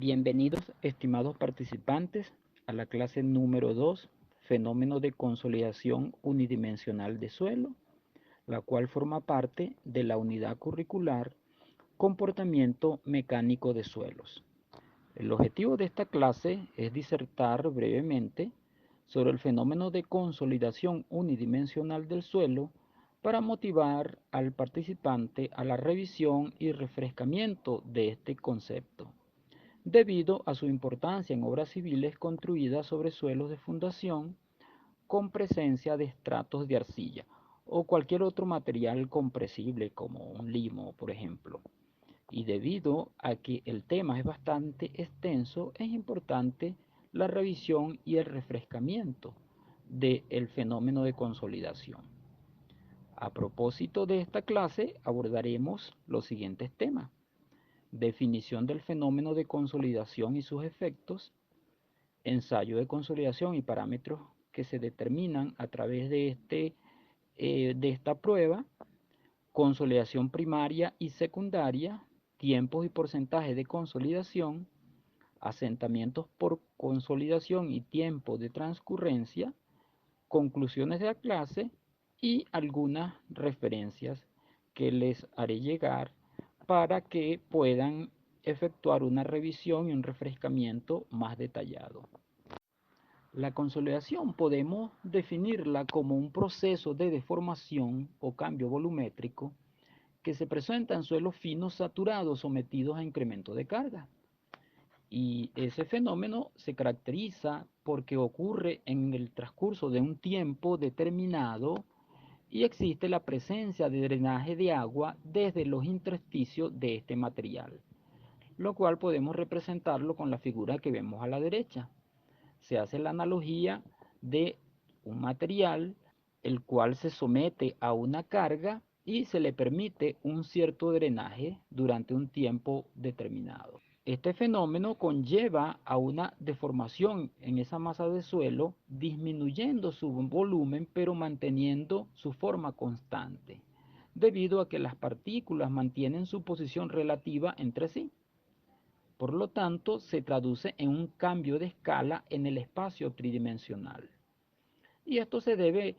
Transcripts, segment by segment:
Bienvenidos, estimados participantes, a la clase número 2, Fenómeno de consolidación unidimensional de suelo, la cual forma parte de la unidad curricular Comportamiento mecánico de suelos. El objetivo de esta clase es disertar brevemente sobre el fenómeno de consolidación unidimensional del suelo para motivar al participante a la revisión y refrescamiento de este concepto debido a su importancia en obras civiles construidas sobre suelos de fundación con presencia de estratos de arcilla o cualquier otro material compresible como un limo, por ejemplo. Y debido a que el tema es bastante extenso, es importante la revisión y el refrescamiento del fenómeno de consolidación. A propósito de esta clase, abordaremos los siguientes temas: definición del fenómeno de consolidación y sus efectos, ensayo de consolidación y parámetros que se determinan a través de esta prueba, consolidación primaria y secundaria, tiempos y porcentajes de consolidación, asentamientos por consolidación y tiempo de transcurrencia, conclusiones de la clase y algunas referencias que les haré llegar para que puedan efectuar una revisión y un refrescamiento más detallado. La consolidación podemos definirla como un proceso de deformación o cambio volumétrico que se presenta en suelos finos saturados sometidos a incremento de carga. Y ese fenómeno se caracteriza porque ocurre en el transcurso de un tiempo determinado y existe la presencia de drenaje de agua desde los intersticios de este material, lo cual podemos representarlo con la figura que vemos a la derecha. Se hace la analogía de un material el cual se somete a una carga y se le permite un cierto drenaje durante un tiempo determinado. Este fenómeno conlleva a una deformación en esa masa de suelo, disminuyendo su volumen pero manteniendo su forma constante, debido a que las partículas mantienen su posición relativa entre sí. Por lo tanto, se traduce en un cambio de escala en el espacio tridimensional. Y esto se debe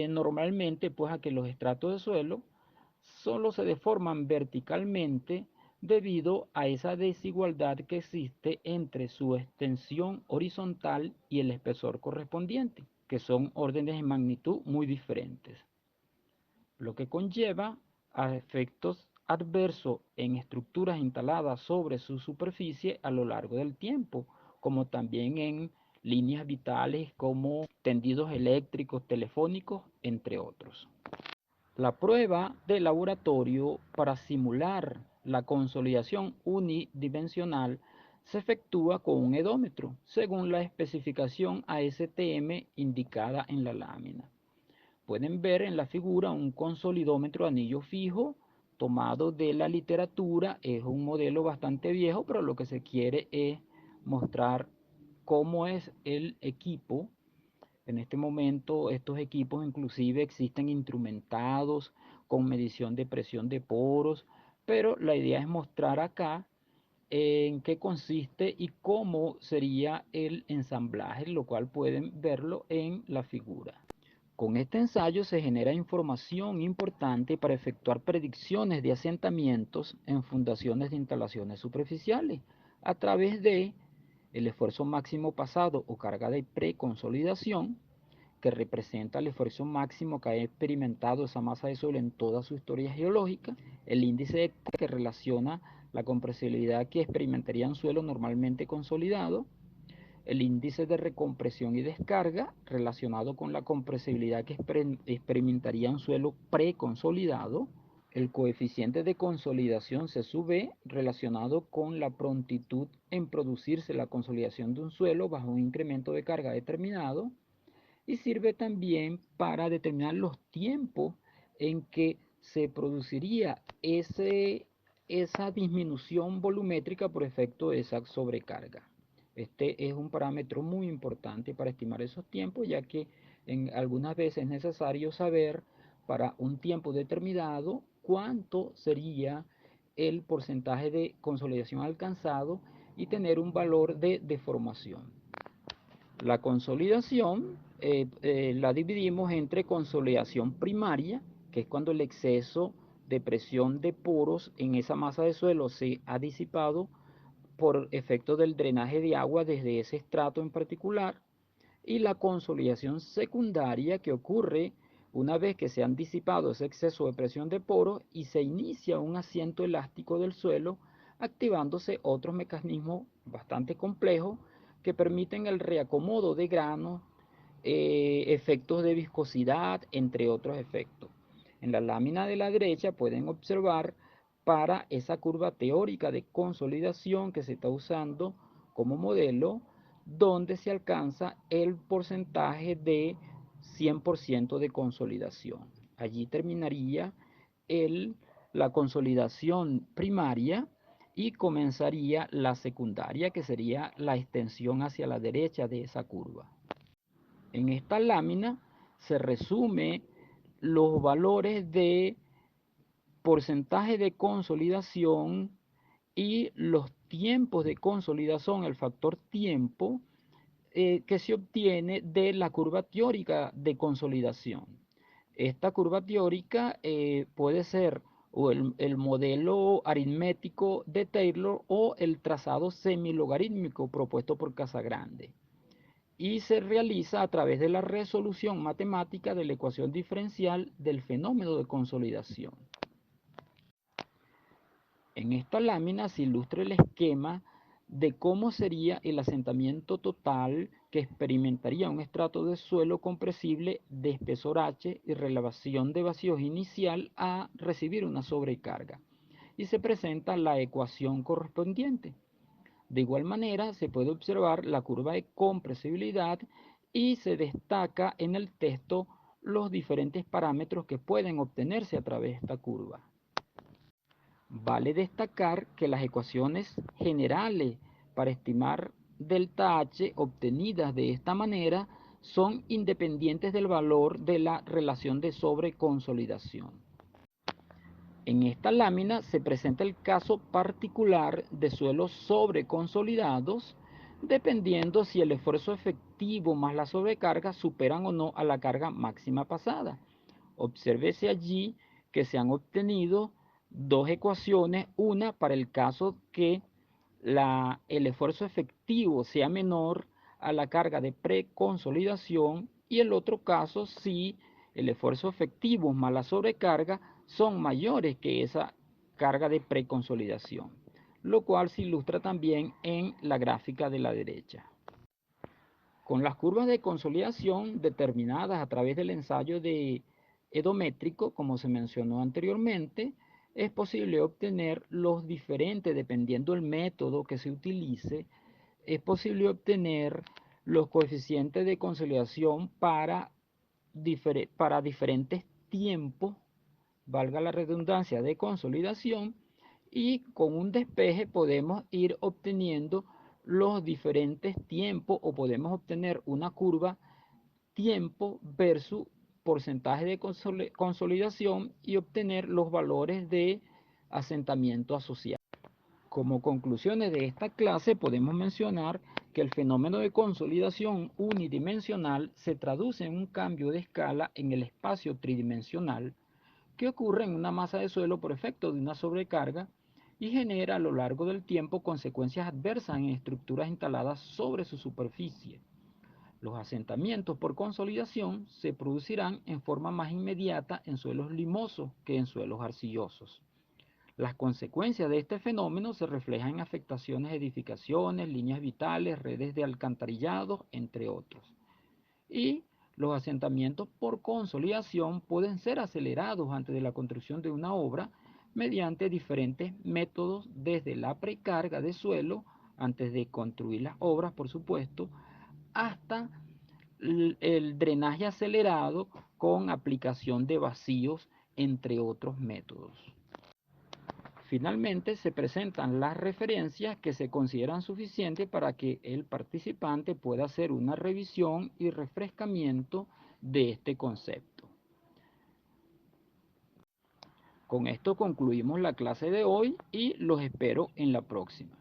normalmente pues, a que los estratos de suelo solo se deforman verticalmente debido a esa desigualdad que existe entre su extensión horizontal y el espesor correspondiente, que son órdenes de magnitud muy diferentes, lo que conlleva a efectos adversos en estructuras instaladas sobre su superficie a lo largo del tiempo, como también en líneas vitales como tendidos eléctricos, telefónicos, entre otros. La prueba de laboratorio para simular la consolidación unidimensional se efectúa con un edómetro, según la especificación ASTM indicada en la lámina. Pueden ver en la figura un consolidómetro anillo fijo tomado de la literatura. Es un modelo bastante viejo, pero lo que se quiere es mostrar cómo es el equipo. En este momento estos equipos inclusive existen instrumentados con medición de presión de poros, pero la idea es mostrar acá en qué consiste y cómo sería el ensamblaje, lo cual pueden verlo en la figura. Con este ensayo se genera información importante para efectuar predicciones de asentamientos en fundaciones de instalaciones superficiales a través de el esfuerzo máximo pasado o carga de preconsolidación, que representa el esfuerzo máximo que ha experimentado esa masa de suelo en toda su historia geológica, el índice de que relaciona la compresibilidad que experimentaría un suelo normalmente consolidado, el índice de recompresión y descarga relacionado con la compresibilidad que experimentaría un suelo preconsolidado, el coeficiente de consolidación C sub B relacionado con la prontitud en producirse la consolidación de un suelo bajo un incremento de carga determinado, y sirve también para determinar los tiempos en que se produciría esa disminución volumétrica por efecto de esa sobrecarga. Este es un parámetro muy importante para estimar esos tiempos, ya que en algunas veces es necesario saber para un tiempo determinado cuánto sería el porcentaje de consolidación alcanzado y tener un valor de deformación. La consolidación la dividimos entre consolidación primaria, que es cuando el exceso de presión de poros en esa masa de suelo se ha disipado por efecto del drenaje de agua desde ese estrato en particular, y la consolidación secundaria, que ocurre una vez que se han disipado ese exceso de presión de poros y se inicia un asiento elástico del suelo, activándose otros mecanismos bastante complejos que permiten el reacomodo de granos, efectos de viscosidad, entre otros efectos. En la lámina de la derecha pueden observar para esa curva teórica de consolidación que se está usando como modelo, donde se alcanza el porcentaje de 100% de consolidación. Allí terminaría la consolidación primaria y comenzaría la secundaria, que sería la extensión hacia la derecha de esa curva. En esta lámina se resume los valores de porcentaje de consolidación y los tiempos de consolidación, el factor tiempo, que se obtiene de la curva teórica de consolidación. Esta curva teórica puede ser o el modelo aritmético de Taylor o el trazado semilogarítmico propuesto por Casagrande, y se realiza a través de la resolución matemática de la ecuación diferencial del fenómeno de consolidación. En esta lámina se ilustra el esquema de cómo sería el asentamiento total que experimentaría un estrato de suelo compresible de espesor H y relevación de vacíos inicial a recibir una sobrecarga, y se presenta la ecuación correspondiente. De igual manera, se puede observar la curva de compresibilidad y se destaca en el texto los diferentes parámetros que pueden obtenerse a través de esta curva. Vale destacar que las ecuaciones generales para estimar delta H obtenidas de esta manera son independientes del valor de la relación de sobreconsolidación. En esta lámina se presenta el caso particular de suelos sobreconsolidados, dependiendo si el esfuerzo efectivo más la sobrecarga superan o no a la carga máxima pasada. Obsérvese allí que se han obtenido dos ecuaciones, una para el caso que el esfuerzo efectivo sea menor a la carga de preconsolidación, y el otro caso si el esfuerzo efectivo más la sobrecarga son mayores que esa carga de preconsolidación, lo cual se ilustra también en la gráfica de la derecha. Con las curvas de consolidación determinadas a través del ensayo de edométrico, como se mencionó anteriormente, es posible obtener los diferentes, dependiendo del método que se utilice, es posible obtener los coeficientes de consolidación para diferentes tiempos, valga la redundancia, de consolidación, y con un despeje podemos ir obteniendo los diferentes tiempos, o podemos obtener una curva tiempo versus porcentaje de consolidación y obtener los valores de asentamiento asociado. Como conclusiones de esta clase podemos mencionar que el fenómeno de consolidación unidimensional se traduce en un cambio de escala en el espacio tridimensional que ocurre en una masa de suelo por efecto de una sobrecarga y genera a lo largo del tiempo consecuencias adversas en estructuras instaladas sobre su superficie. Los asentamientos por consolidación se producirán en forma más inmediata en suelos limosos que en suelos arcillosos. Las consecuencias de este fenómeno se reflejan en afectaciones de edificaciones, líneas vitales, redes de alcantarillado, entre otros. Y los asentamientos por consolidación pueden ser acelerados antes de la construcción de una obra mediante diferentes métodos, desde la precarga de suelo, antes de construir las obras, por supuesto, hasta el drenaje acelerado con aplicación de vacíos, entre otros métodos. Finalmente, se presentan las referencias que se consideran suficientes para que el participante pueda hacer una revisión y refrescamiento de este concepto. Con esto concluimos la clase de hoy y los espero en la próxima.